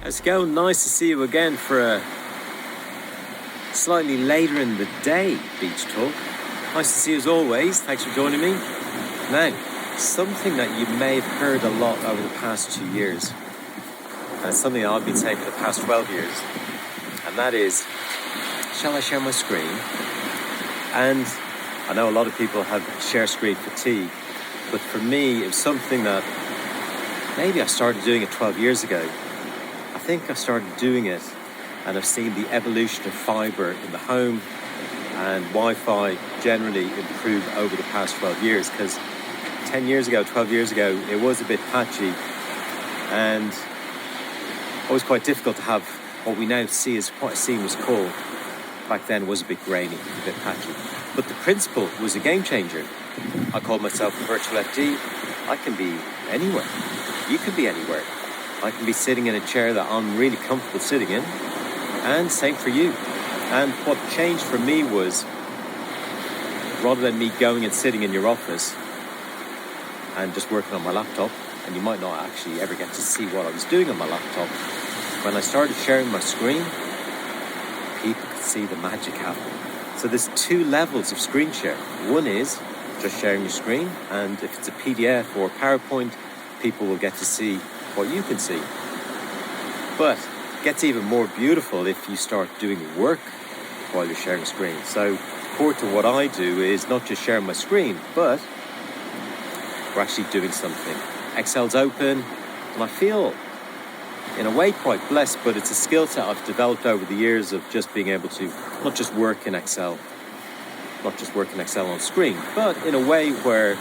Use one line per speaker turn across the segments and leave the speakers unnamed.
How's it going? Nice to see you again for a slightly later in the day beach talk. Nice to see you as always. Thanks for joining me. Now, something that you may have heard a lot over the past 2 years, and it's something that I've been saying for the past 12 years, and that is, shall I share my screen? And I know a lot of people have share screen fatigue, but for me, it was something that maybe I started doing it 12 years ago. I think I started doing it and I've seen the evolution of fibre in the home and Wi-Fi generally improve over the past 12 years, because 10 years ago, 12 years ago, it was a bit patchy and always quite difficult to have what we now see as quite a seamless call. Back then it was a bit grainy, a bit patchy. But the principle was a game changer. I called myself a virtual FD. I can be anywhere. You can be anywhere. I can be sitting in a chair that I'm really comfortable sitting in, and same for you. And what changed for me was, rather than me going and sitting in your office and just working on my laptop, and you might not actually ever get to see what I was doing on my laptop, when I started sharing my screen, people could see the magic happen. So there's two levels of screen share. One is just sharing your screen, and if it's a PDF or PowerPoint, people will get to see what you can see. But it gets even more beautiful if you start doing work while you're sharing a screen. So core to what I do is not just sharing my screen, but we're actually doing something. Excel's open, and I feel in a way quite blessed, but it's a skill set I've developed over the years of just being able to not just work in Excel on screen, but in a way where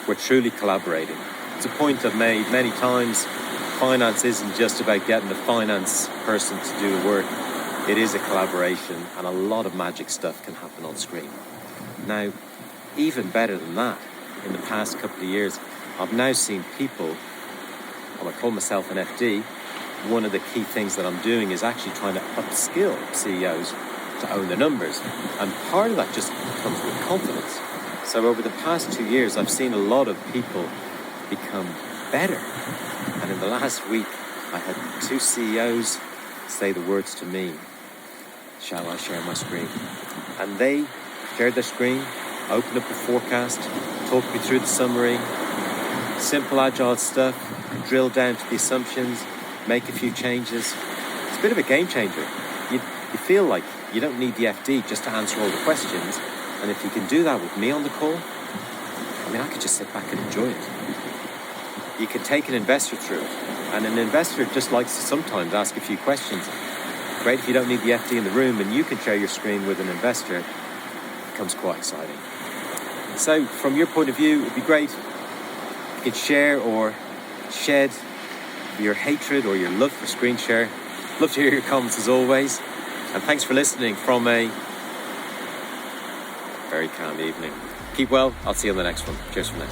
we're truly collaborating. It's a point I've made many times. Finance isn't just about getting the finance person to do the work. It is a collaboration, and a lot of magic stuff can happen on screen. Now, even better than that, in the past couple of years, I've now seen people, and I call myself an FD, one of the key things that I'm doing is actually trying to upskill CEOs to own their numbers. And part of that just comes with confidence. So over the past 2 years, I've seen a lot of people become better. And in the last week, I had 2 CEOs say the words to me, shall I share my screen? And they shared their screen, opened up the forecast, talked me through the summary, simple agile stuff, drill down to the assumptions, make a few changes. It's a bit of a game changer. You feel like you don't need the FD just to answer all the questions. And if you can do that with me on the call, I could just sit back and enjoy it. You can take an investor through it. And an investor just likes to sometimes ask a few questions. Great if you don't need the FD in the room and you can share your screen with an investor. It becomes quite exciting. So from your point of view, it'd be great if you could share or shed your hatred or your love for screen share. Love to hear your comments as always. And thanks for listening from a very calm evening. Keep well. I'll see you on the next one. Cheers for now.